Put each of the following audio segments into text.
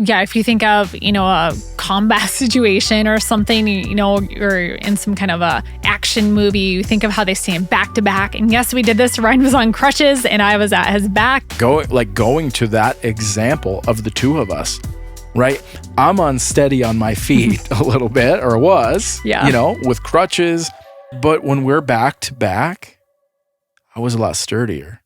Yeah, if you think of, a combat situation or something, you're in some kind of a action movie, you think of how they stand back to back. And yes, we did this. Ryan was on crutches and I was at his back. Going to that example of the two of us, right? I'm unsteady on my feet a little bit, or was, with crutches. But when we're back to back, I was a lot sturdier.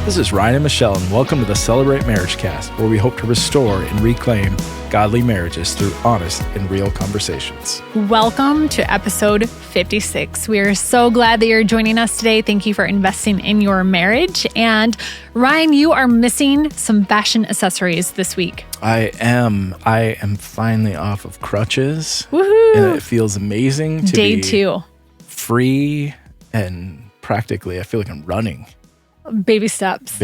This is Ryan and Michelle, and welcome to the Celebrate MarriageCast, where we hope to restore and reclaim godly marriages through honest and real conversations. Welcome to episode 56. We are so glad that you're joining us today. Thank you for investing in your marriage. And Ryan, you are missing some fashion accessories this week. I am finally off of crutches. Woohoo! And it feels amazing to Day be 2. Free, and practically I feel like I'm running. Baby steps.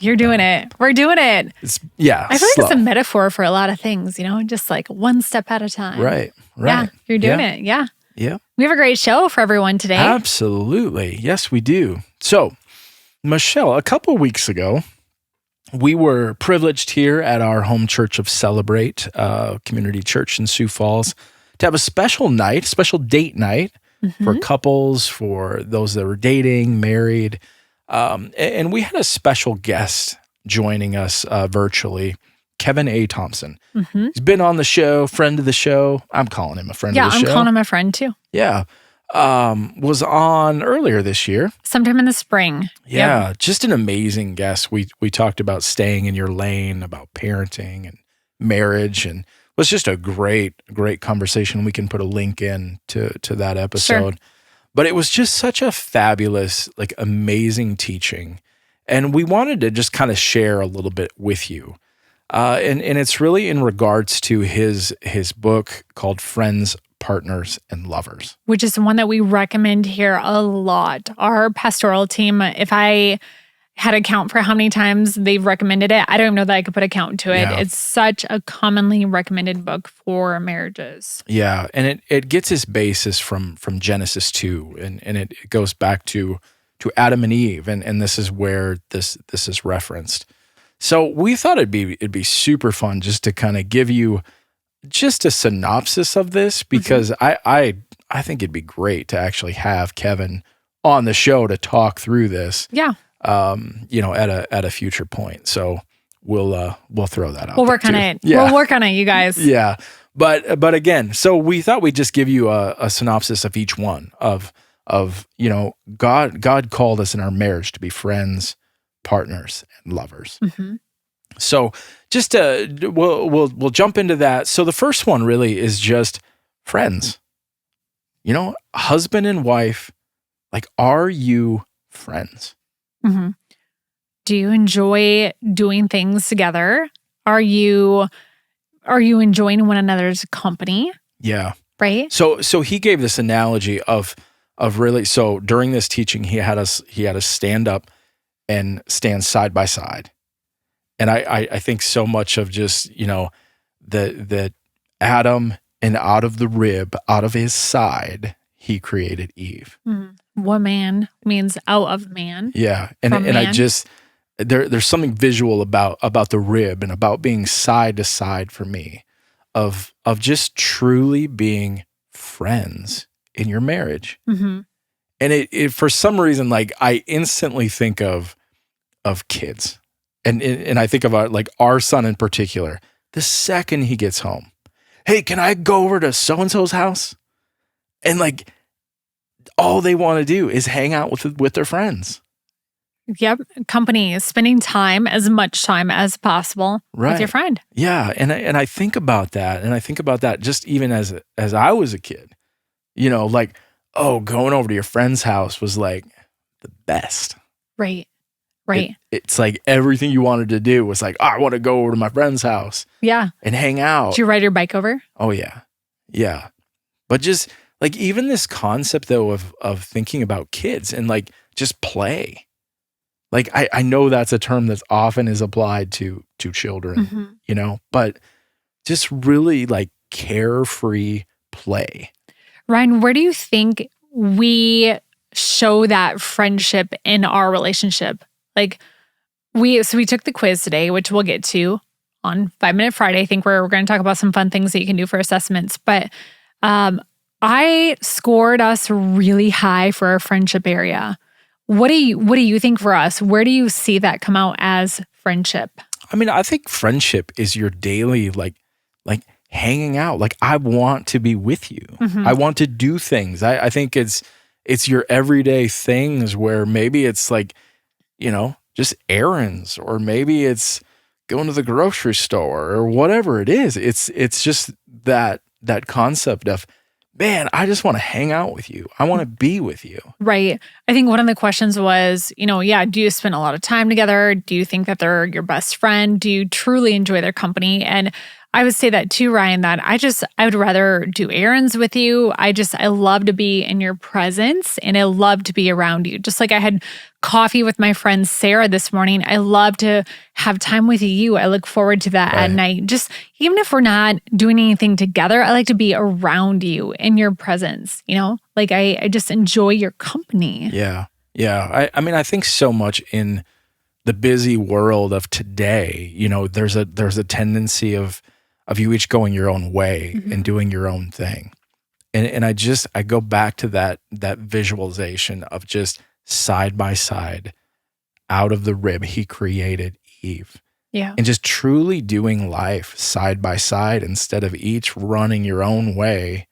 You're doing it. We're doing it. I feel like it's a metaphor for a lot of things, just like one step at a time. Right. Yeah, you're doing it. Yeah. Yeah. We have a great show for everyone today. Absolutely. Yes, we do. So, Michelle, a couple weeks ago, we were privileged here at our home church of Celebrate, community church in Sioux Falls, to have a special date night for couples, for those that were dating, married. And we had a special guest joining us virtually, Kevin Thompson. He's been on the show, friend of the show. I'm calling him a friend of the show. Yeah, I'm calling him a friend too. Yeah. Was on earlier this year. Sometime in the spring. Yeah, just an amazing guest. We talked about staying in your lane, about parenting and marriage, and it was just a great conversation. We can put a link in to that episode. Sure. But it was just such a fabulous, amazing teaching. And we wanted to just kind of share a little bit with you. And it's really in regards to his book called Friends, Partners, and Lovers. Which is one that we recommend here a lot. Our pastoral team, if I had a count for how many times they've recommended it, I don't even know that I could put a count to it. Yeah. It's such a commonly recommended book for marriages. Yeah, and it gets its basis from Genesis 2, and it goes back to Adam and Eve, and this is where this is referenced. So we thought it'd be super fun just to kind of give you just a synopsis of this, because I think it'd be great to actually have Kevin on the show to talk through this. Yeah. At a future point. So we'll throw that out. We'll work on it. Yeah. We'll work on it, you guys. Yeah. But again, so we thought we'd just give you a synopsis of each one of God called us in our marriage to be friends, partners, and lovers. So just we'll jump into that. So the first one really is just friends. Husband and wife, are you friends? Do you enjoy doing things together? Are you enjoying one another's company? Yeah. Right? So he gave this analogy of really, so during this teaching, he had us stand up and stand side by side. And I think so much of just, that Adam, and out of the rib, out of his side, he created Eve. Woman means out of man. Yeah. And I just, there's something visual about the rib and about being side to side for me of just truly being friends in your marriage. And it for some reason, I instantly think of kids. And I think about our son in particular. The second he gets home, hey, can I go over to so-and-so's house? And all they want to do is hang out with their friends. Yep. Company is spending time, as much time as possible with your friend. Yeah. And I think about that. And I think about that just even as I was a kid, going over to your friend's house was the best. Right. It's everything you wanted to do was I want to go over to my friend's house. Yeah. And hang out. Did you ride your bike over? Oh, yeah. Yeah. But just even this concept though of thinking about kids and just play. I know that's a term that often is applied to children, but just really carefree play. Ryan, where do you think we show that friendship in our relationship? we took the quiz today, which we'll get to on 5 Minute Friday. I think we're going to talk about some fun things that you can do for assessments. But I scored us really high for our friendship area. What do you think for us? Where do you see that come out as friendship? I mean, I think friendship is your daily like hanging out. Like, I want to be with you. Mm-hmm. I want to do things. I think it's your everyday things where maybe it's like, just errands, or maybe it's going to the grocery store or whatever it is. It's just that concept of, man, I just want to hang out with you. I want to be with you. Right. I think one of the questions was, do you spend a lot of time together? Do you think that they're your best friend? Do you truly enjoy their company? And I would say that too, Ryan, that I would rather do errands with you. I love to be in your presence, and I love to be around you. Just like I had coffee with my friend Sarah this morning. I love to have time with you. I look forward to that at night. Just even if we're not doing anything together, I like to be around you in your presence. Like I just enjoy your company. Yeah. Yeah. I mean, I think so much in the busy world of today, there's a tendency of you each going your own way Mm-hmm. and doing your own thing. And I go back to that visualization of just side by side, out of the rib, he created Eve. Yeah. And just truly doing life side by side instead of each running your own way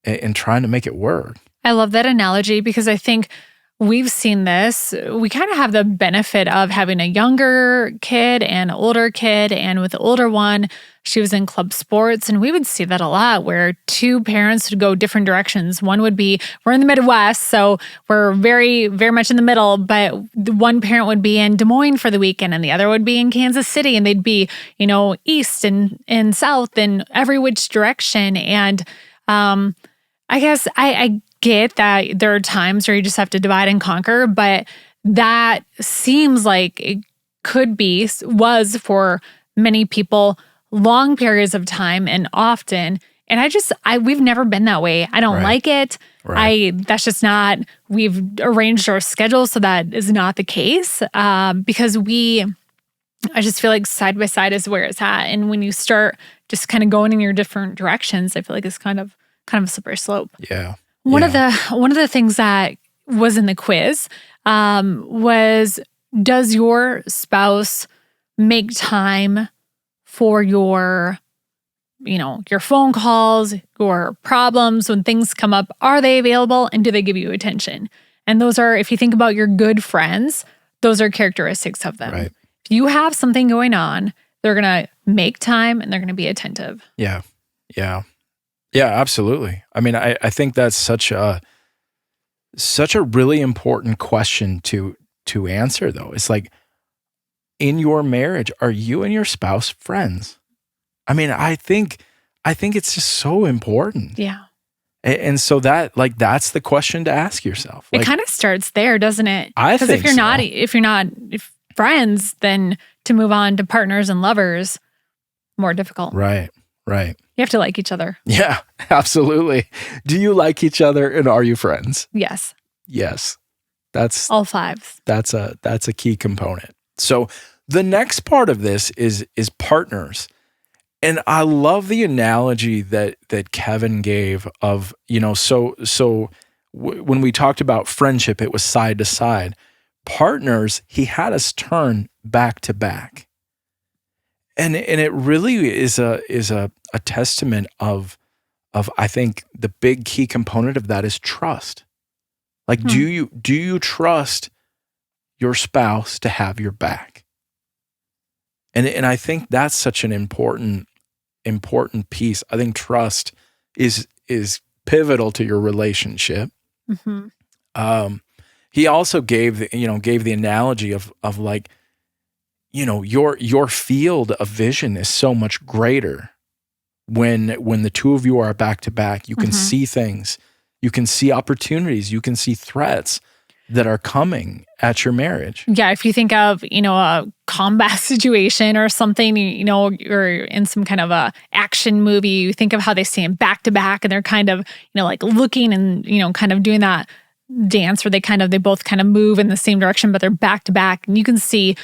and trying to make it work. I love that analogy because I think we've seen this. We kind of have the benefit of having a younger kid and an older kid. And with the older one, she was in club sports. And we would see that a lot where two parents would go different directions. One would be, we're in the Midwest, so we're very, very much in the middle. But one parent would be in Des Moines for the weekend and the other would be in Kansas City. And they'd be, east and south and every which direction. And I guess I get that there are times where you just have to divide and conquer, but that seems like it was for many people long periods of time and often. And we've never been that way. I don't like it. Right. That's just not, we've arranged our schedule so that is not the case because I just feel like side by side is where it's at. And when you start just kind of going in your different directions, I feel like it's kind of a slippery slope. Yeah. One of the things that was in the quiz was, does your spouse make time for your phone calls, your problems when things come up? Are they available and do they give you attention? And those are, if you think about your good friends, those are characteristics of them. Right. If you have something going on, they're going to make time and they're going to be attentive. Yeah. Yeah. Yeah, absolutely. I mean, I think that's such a really important question to answer, though. It's like, in your marriage, are you and your spouse friends? I mean, I think it's just so important. Yeah. And so that's the question to ask yourself. It kind of starts there, doesn't it? I think if you're not friends, then to move on to partners and lovers, more difficult. Right. You have to like each other. Yeah, absolutely. Do you like each other and are you friends? Yes. Yes. That's all fives. That's a key component. So the next part of this is partners. And I love the analogy that Kevin gave of, when we talked about friendship, it was side to side. Partners, he had us turn back to back. And it really is a testament of I think the big key component of that is trust. Like, do you trust your spouse to have your back? And I think that's such an important piece. I think trust is pivotal to your relationship. Mm-hmm. He also gave the analogy of like, your field of vision is so much greater when the two of you are back to back. You can see things, you can see opportunities, you can see threats that are coming at your marriage. Yeah, if you think of, a combat situation or something, you're in some kind of a action movie, you think of how they stand back to back and they're kind of, like looking and, kind of doing that dance where they both kind of move in the same direction, but they're back to back. And you can see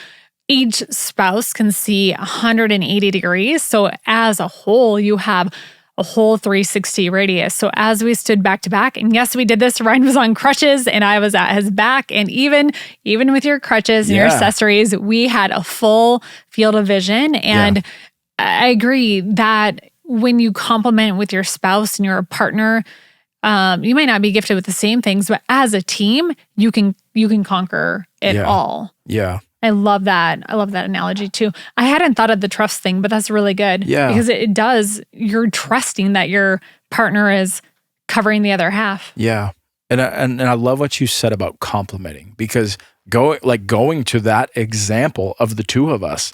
each spouse can see 180 degrees. So as a whole, you have a whole 360 radius. So as we stood back to back, and yes, we did this, Ryan was on crutches and I was at his back. And even with your crutches and your accessories, we had a full field of vision. And I agree that when you complement with your spouse and you're a partner, you might not be gifted with the same things, but as a team, you can conquer it all. Yeah. I love that. I love that analogy too. I hadn't thought of the trust thing, but that's really good. Yeah. Because it does, you're trusting that your partner is covering the other half. Yeah. And I love what you said about complimenting, because going to that example of the two of us,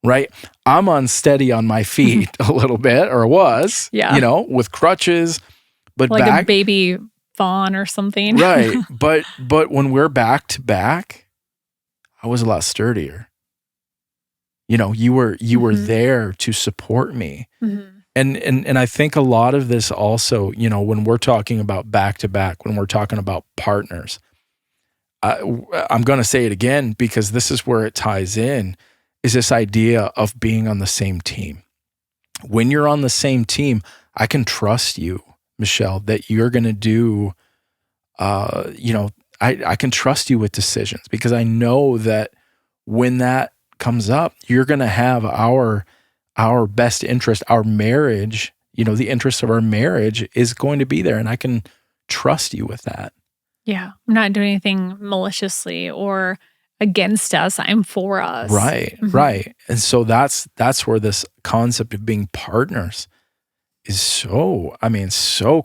right? I'm unsteady on my feet a little bit, or was, with crutches, but like a baby fawn or something. Right. But when we're back to back, I was a lot sturdier. You were there to support me. Mm-hmm. And I think a lot of this also, when we're talking about back to back, when we're talking about partners, I'm going to say it again because this is where it ties in, is this idea of being on the same team. When you're on the same team, I can trust you, Michelle, that you're going to do, I can trust you with decisions, because I know that when that comes up, you're going to have our best interest, our marriage, the interest of our marriage is going to be there, and I can trust you with that. Yeah. I'm not doing anything maliciously or against us. I'm for us. Right. Mm-hmm. Right. And so that's where this concept of being partners is so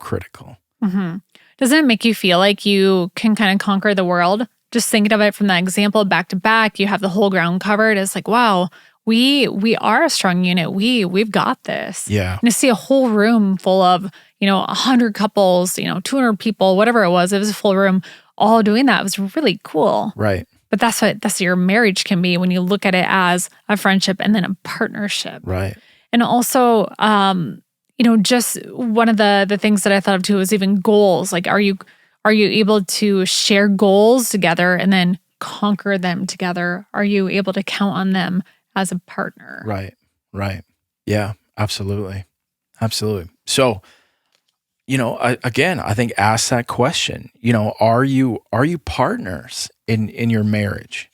critical. Mm-hmm. Doesn't it make you feel like you can kind of conquer the world? Just thinking of it from that example, back to back, you have the whole ground covered. It's like, wow, we are a strong unit. We've got this. Yeah. And to see a whole room full of, 100 couples, 200 people, whatever it was a full room, all doing that. It was really cool. Right. But that's what your marriage can be when you look at it as a friendship and then a partnership. Right. And also, just one of the things that I thought of too was even goals. Like, are you able to share goals together and then conquer them together? Are you able to count on them as a partner? Right. Right. Yeah, absolutely. Absolutely. So, I think ask that question, are you partners in your marriage?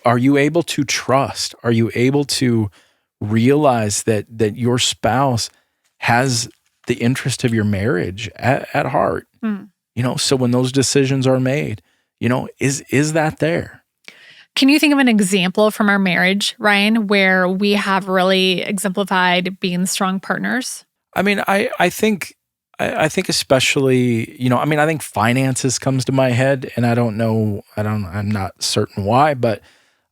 Are you able to trust? Are you able to realize that your spouse has the interest of your marriage at heart? So when those decisions are made, is that there? Can you think of an example from our marriage, Ryan, where we have really exemplified being strong partners? I mean, I think especially, I think finances comes to my head, and I'm not certain why, but,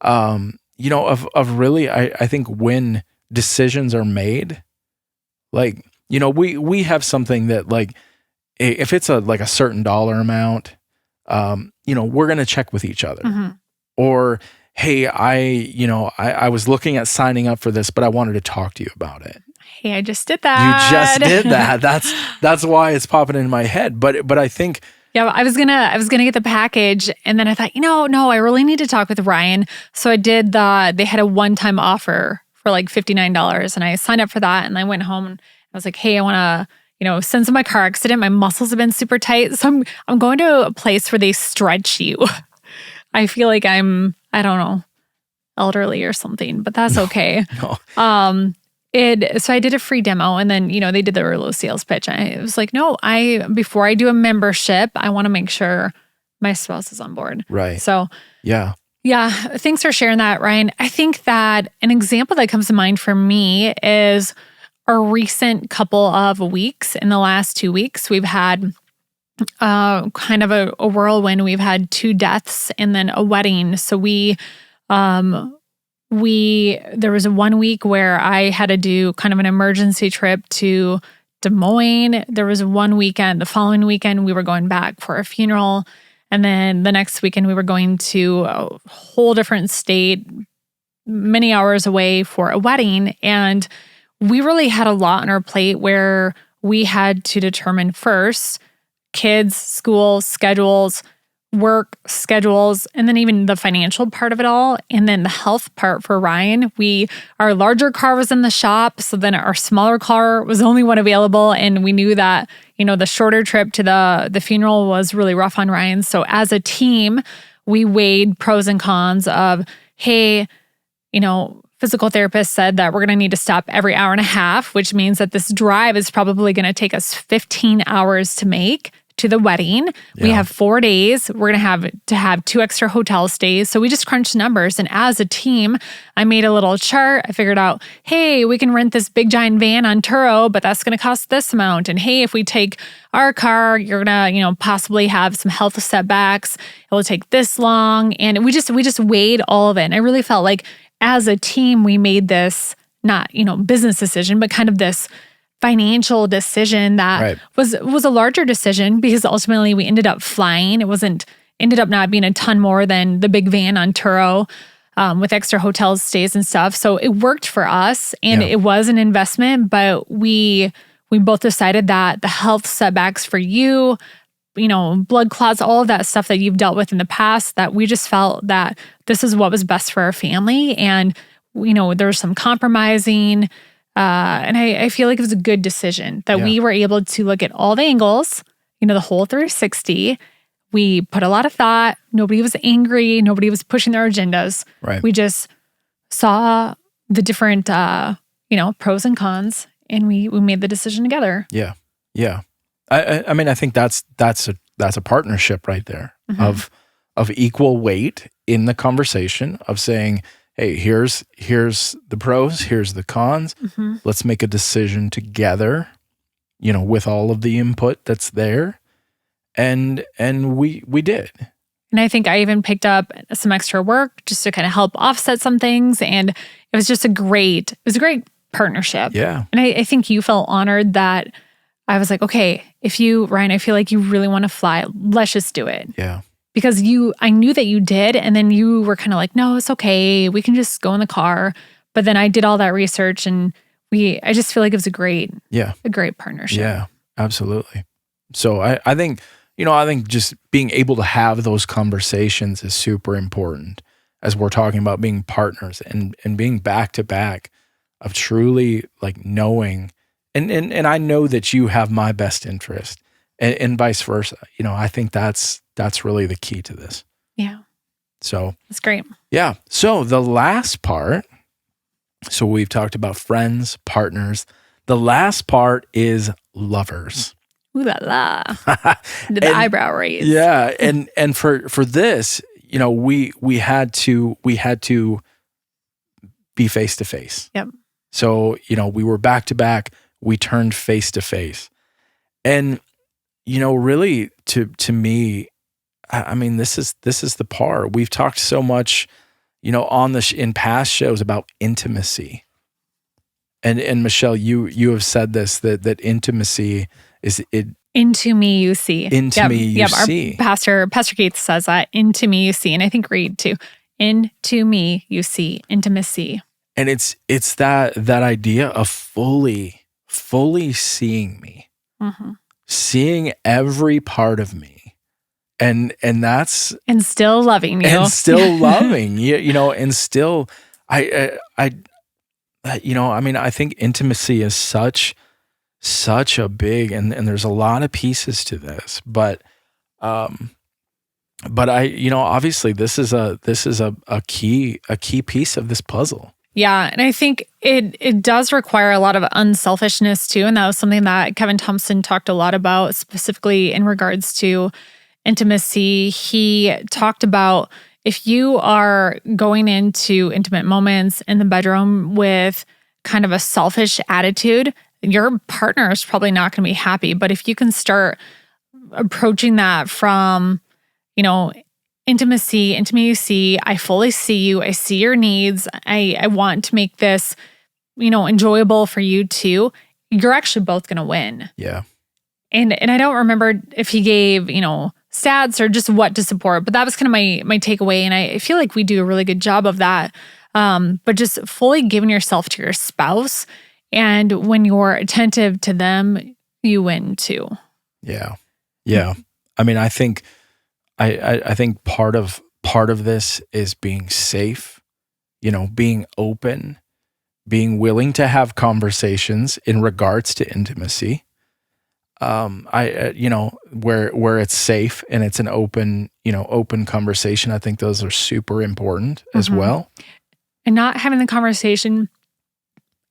of really, I think when decisions are made, like, we have something that, like, if it's a certain dollar amount, we're going to check with each other. Mm-hmm. Or, hey, I was looking at signing up for this, but I wanted to talk to you about it. Hey, I just did that. You just did that. That's why it's popping in my head. But I think, yeah, I was gonna get the package, and then I thought, no, I really need to talk with Ryan. So I did they had a one-time offer for like $59, and I signed up for that, and I went home and I was like, hey, I want to, since my car accident, my muscles have been super tight, so I'm going to a place where they stretch you. I feel like I'm, I don't know, elderly or something, but that's okay. No. So I did a free demo, and then, they did their little sales pitch. I was like, no, before I do a membership, I want to make sure my spouse is on board. Right. So yeah. Thanks for sharing that, Ryan. I think that an example that comes to mind for me is our recent couple of weeks. In the last 2 weeks, we've had kind of a whirlwind. We've had 2 deaths and then a wedding. So there was 1 week where I had to do kind of an emergency trip to Des Moines. There was one weekend, the following weekend, we were going back for a funeral. And then the next weekend, we were going to a whole different state, many hours away for a wedding. And we really had a lot on our plate where we had to determine first, kids, school, schedules, work schedules, and then even the financial part of it all, and then the health part for Ryan. Our larger car was in the shop, so then our smaller car was the only one available, and we knew that the shorter trip to the funeral was really rough on Ryan. So as a team, we weighed pros and cons of, hey, physical therapist said that we're going to need to stop every hour and a half, which means that this drive is probably going to take us 15 hours to make to the wedding. We have 4 days. We're going to have 2 extra hotel stays. So we just crunched numbers. And as a team, I made a little chart. I figured out, hey, we can rent this big giant van on Turo, but that's going to cost this amount. And hey, if we take our car, you're going to, possibly have some health setbacks. It will take this long. And we just weighed all of it. And I really felt like as a team, we made this not, business decision, but kind of this financial decision that was a larger decision, because ultimately we ended up flying. It ended up not being a ton more than the big van on Turo with extra hotel stays and stuff. So it worked for us, and it was an investment, but we both decided that the health setbacks for you, blood clots, all of that stuff that you've dealt with in the past, that we just felt that this is what was best for our family. And, there was some compromising. And I feel like it was a good decision that we were able to look at all the angles, the whole 360. We put a lot of thought. Nobody was angry. Nobody was pushing their agendas. Right. We just saw the different, pros and cons, and we made the decision together. Yeah. Yeah. I mean, I think that's a partnership right there of equal weight in the conversation of saying, hey, here's the pros, here's the cons. Let's make a decision together, with all of the input that's there. And we did. And I think I even picked up some extra work just to kind of help offset some things. And it was just a great partnership. Yeah. And I think you felt honored that I was like, okay, Ryan, I feel like you really want to fly. Let's just do it. Yeah. Because I knew that you did, and then you were kind of like, no, it's okay. We can just go in the car. But then I did all that research, and I just feel like it was a great partnership. Yeah, absolutely. So I think, I think just being able to have those conversations is super important as we're talking about being partners and being back to back of truly like knowing, and I know that you have my best interest and vice versa. I think that's really the key to this. Yeah. So that's great. Yeah. So the last part, so we've talked about friends, partners. The last part is lovers. Ooh la la. The eyebrow raise. Yeah. And for this, we had to be face to face. Yep. So, we were back to back, we turned face to face. And, really to me, I mean, this is the part. We've talked so much, on in past shows about intimacy. And Michelle, you have said this, that intimacy is it. Into me you see. Into me you see. Our Pastor Keith says that, into me you see. And I think Reed too. Into me you see. Intimacy. And it's that idea of fully seeing me. Seeing every part of me. And that's still loving you. And still loving and still I mean, I think intimacy is such a big, and there's a lot of pieces to this, but obviously this is a key piece of this puzzle. Yeah. And I think it does require a lot of unselfishness too. And that was something that Kevin Thompson talked a lot about, specifically in regards to intimacy. He talked about if you are going into intimate moments in the bedroom with kind of a selfish attitude, your partner is probably not going to be happy. But if you can start approaching that from, intimacy, I fully see you, I see your needs, I want to make this, enjoyable for you too, you're actually both going to win. Yeah. And I don't remember if he gave, stats or just what to support, but that was kind of my takeaway. And I feel like we do a really good job of that. But just fully giving yourself to your spouse. And when you're attentive to them, you win too. Yeah. Yeah. I mean, I think I think part of this is being safe, being open, being willing to have conversations in regards to intimacy. Where it's safe and it's an open conversation. I think those are super important as well. And not having the conversation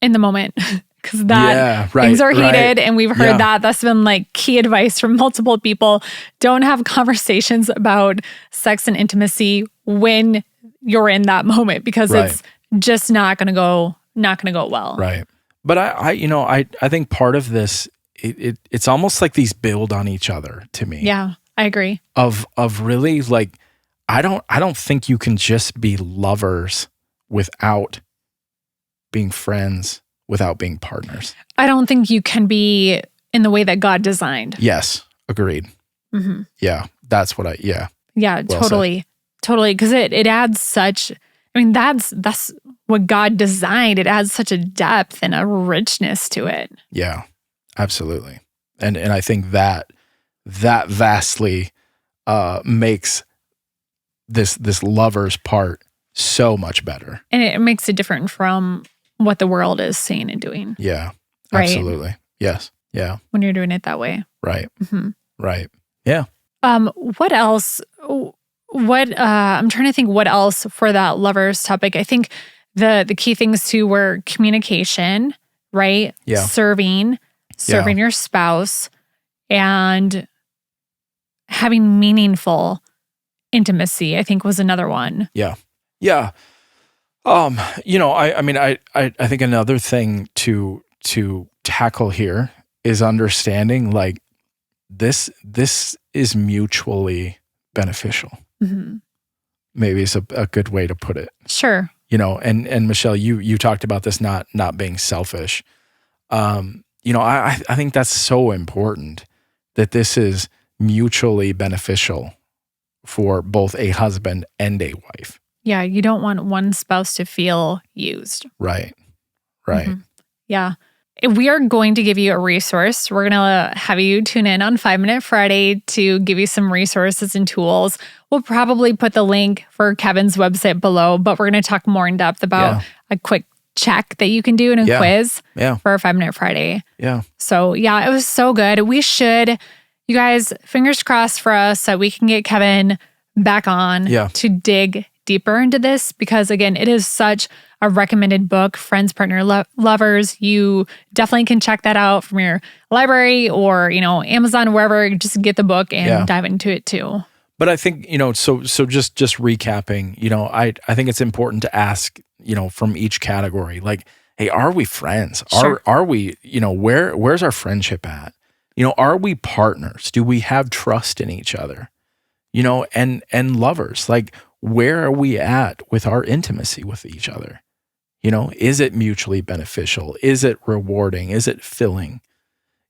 in the moment because things are heated and we've heard that. That's been like key advice from multiple people. Don't have conversations about sex and intimacy when you're in that moment because it's just not going to go well. Right. But I think part of this, it's almost like these build on each other to me. Yeah, I agree. Of really like, I don't think you can just be lovers without being friends, without being partners. I don't think you can be in the way that God designed. Yes, agreed. Mm-hmm. Yeah, that's what Yeah, well totally. said. Totally. Because it adds such, that's what God designed. It adds such a depth and a richness to it. Yeah, absolutely. And I think that vastly makes this lover's part so much better. And it makes it different from what the world is saying and doing. Yeah, right? Absolutely. Yes. Yeah. When you're doing it that way. Right. Mm-hmm. Right. Yeah. What else? I'm trying to think what else for that lovers topic. I think the key things too were communication, right? Yeah. Serving your spouse, and having meaningful intimacy, I think was another one. Yeah. Yeah. I think another thing to tackle here is understanding like this is mutually beneficial. Mm-hmm. Maybe it's a good way to put it. Sure. And Michelle, you talked about this not being selfish. I think that's so important that this is mutually beneficial for both a husband and a wife. Yeah, you don't want one spouse to feel used. Right. Mm-hmm. Yeah. We are going to give you a resource. We're going to have you tune in on 5 Minute Friday to give you some resources and tools. We'll probably put the link for Kevin's website below, but we're going to talk more in depth about a quick check that you can do in a quiz for our 5 Minute Friday. Yeah. So it was so good. You guys, fingers crossed for us that we can get Kevin back on to dig deeper into this, because again, it is such a recommended book. Friends, Partner, Lovers. You definitely can check that out from your library or, Amazon, wherever. Just get the book and dive into it too. But I think, so just recapping, I think it's important to ask, from each category, like, hey, are we friends? Sure. Are we, where's our friendship at? Are we partners? Do we have trust in each other? And lovers, like, where are we at with our intimacy with each other? Is it mutually beneficial? Is it rewarding? Is it filling?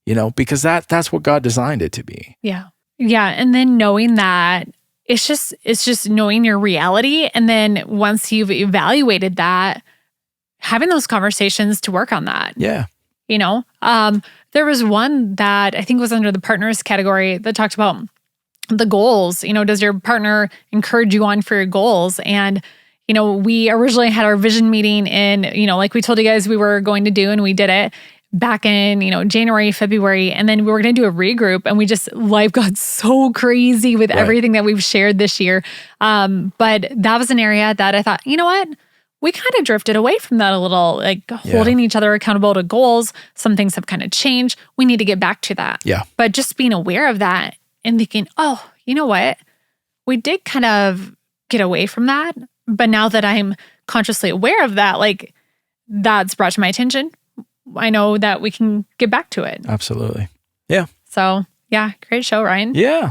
Because that's what God designed it to be. Yeah. Yeah. And then knowing that it's just knowing your reality. And then once you've evaluated that, having those conversations to work on that. Yeah. There was one that I think was under the partners category that talked about the goals. Does your partner encourage you on for your goals? And, we originally had our vision meeting in, like we told you guys we were going to do, and we did it back in, January, February. And then we were going to do a regroup, and life got so crazy with everything that we've shared this year. But that was an area that I thought, you know what? We kind of drifted away from that a little, like holding each other accountable to goals. Some things have kind of changed. We need to get back to that. Yeah. But just being aware of that and thinking, oh, you know what? We did kind of get away from that. But now that I'm consciously aware of that, like that's brought to my attention, I know that we can get back to it. Absolutely. Yeah. So, great show, Ryan. Yeah.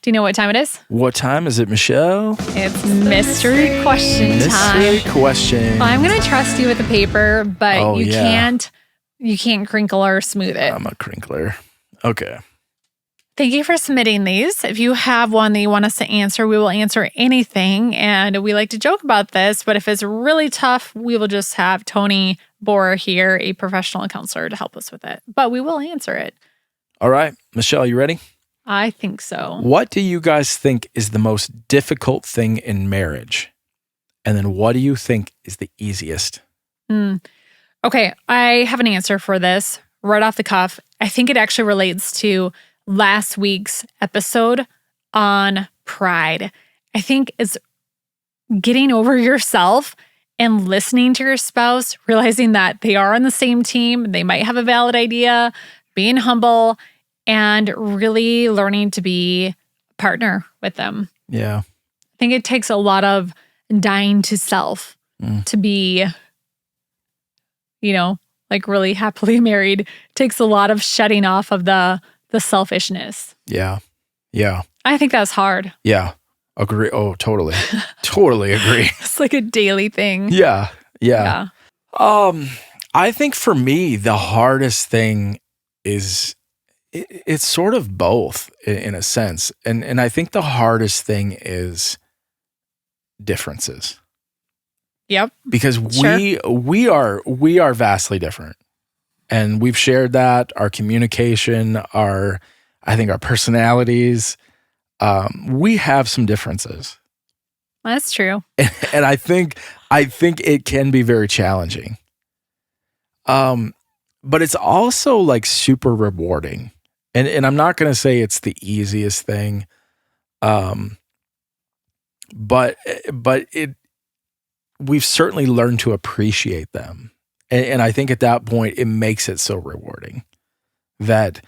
Do you know what time it is? What time is it, Michelle? It's mystery question time. Mystery question. Well, I'm going to trust you with the paper, but you can't crinkle or smooth it. I'm a crinkler. Okay. Thank you for submitting these. If you have one that you want us to answer, we will answer anything. And we like to joke about this, but if it's really tough, we will just have Tony Boer here, a professional counselor, to help us with it. But we will answer it. All right. Michelle, you ready? I think so. What do you guys think is the most difficult thing in marriage? And then what do you think is the easiest? Okay, I have an answer for this right off the cuff. I think it actually relates to last week's episode on pride. I think it's getting over yourself and listening to your spouse, realizing that they are on the same team, they might have a valid idea, being humble, and really learning to be a partner with them. Yeah. I think it takes a lot of dying to self to be, like really happily married. It takes a lot of shutting off of the selfishness. Yeah. Yeah. I think that's hard. Yeah. Agree. Oh, totally. Totally agree. It's like a daily thing. Yeah. I think for me, the hardest thing is it's sort of both in a sense. And I think the hardest thing is differences. Yep. Because we are vastly different. And we've shared that, our communication, I think our personalities, we have some differences. That's true. And I think it can be very challenging. But it's also like super rewarding. And I'm not going to say it's the easiest thing. But we've certainly learned to appreciate them. And I think at that point, it makes it so rewarding that,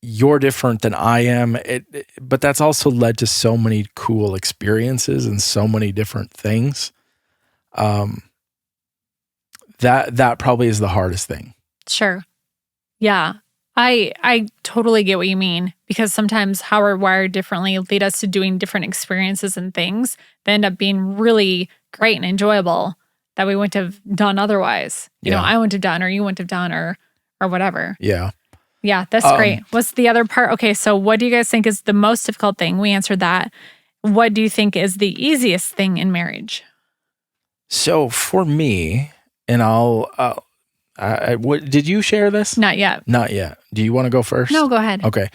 you're different than I am. But that's also led to so many cool experiences and so many different things. That probably is the hardest thing. Sure. Yeah. I totally get what you mean, because sometimes how we're wired differently lead us to doing different experiences and things that end up being really great and enjoyable that we wouldn't have done otherwise. I wouldn't have done, or you wouldn't have done, or whatever. Yeah. Yeah, that's great. What's the other part? Okay, so what do you guys think is the most difficult thing? We answered that. What do you think is the easiest thing in marriage? So for me, and what did you share this? Not yet. Not yet. Do you want to go first? No, go ahead. Okay.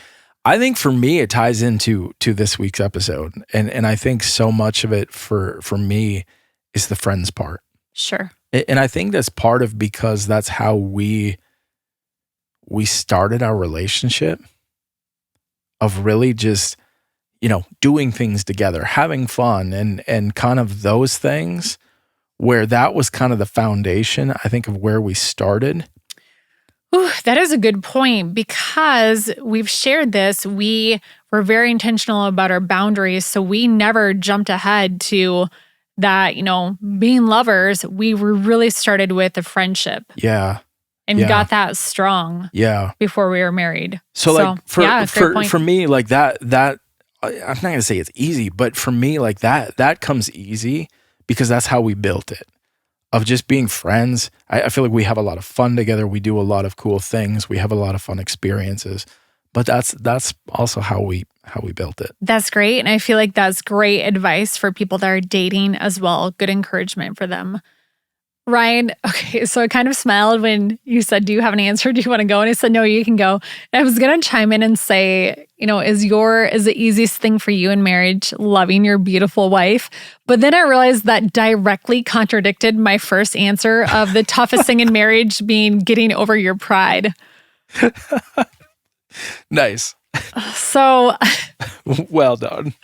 I think for me, it ties into this week's episode. And I think so much of it for me is the friends part. Sure. And I think that's part of because that's how we started our relationship of really just, doing things together, having fun and kind of those things, where that was kind of the foundation, I think, of where we started. Ooh, that is a good point, because we've shared this. We were very intentional about our boundaries, so we never jumped ahead to that, being lovers. We were really started with a friendship. Yeah. And got that strong. Yeah. Before we were married. So for me, like that, I'm not going to say it's easy, but for me, like that comes easy because that's how we built it, of just being friends. I feel like we have a lot of fun together. We do a lot of cool things. We have a lot of fun experiences, but that's also how we built it. That's great. And I feel like that's great advice for people that are dating as well. Good encouragement for them. Ryan, okay, so I kind of smiled when you said, do you have an answer? Do you want to go? And I said, no, you can go. And I was going to chime in and say, is the easiest thing for you in marriage loving your beautiful wife? But then I realized that directly contradicted my first answer of the toughest thing in marriage being getting over your pride. Nice. So well done.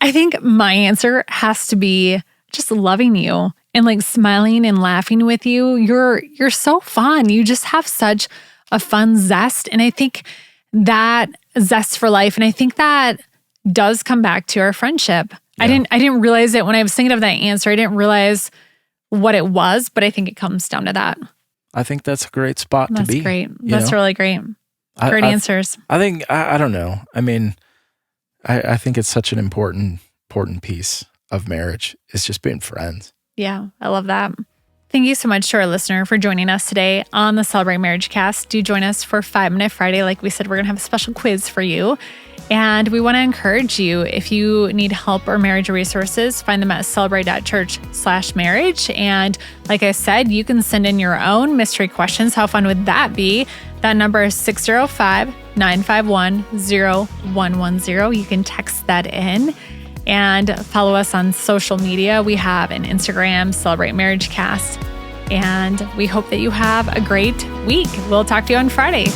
I think my answer has to be just loving you. And like smiling and laughing with you. You're so fun. You just have such a fun zest. And I think that zest for life, and I think that does come back to our friendship. Yeah. I didn't realize it when I was thinking of that answer. I didn't realize what it was, but I think it comes down to that. I think that's a great spot to be. That's great. That's really great. Great answers. I think, I don't know. I mean, I think it's such an important piece of marriage. It's just being friends. Yeah, I love that. Thank you so much to our listener for joining us today on the Celebrate MarriageCast. Do join us for 5 Minute Friday. Like we said, we're going to have a special quiz for you. And we want to encourage you, if you need help or marriage resources, find them at Celebrate.church/marriage. And like I said, you can send in your own mystery questions. How fun would that be? That number is 605 951-0110. You can text that in and follow us on social media. We have an Instagram, Celebrate MarriageCast, and we hope that you have a great week. We'll talk to you on Friday.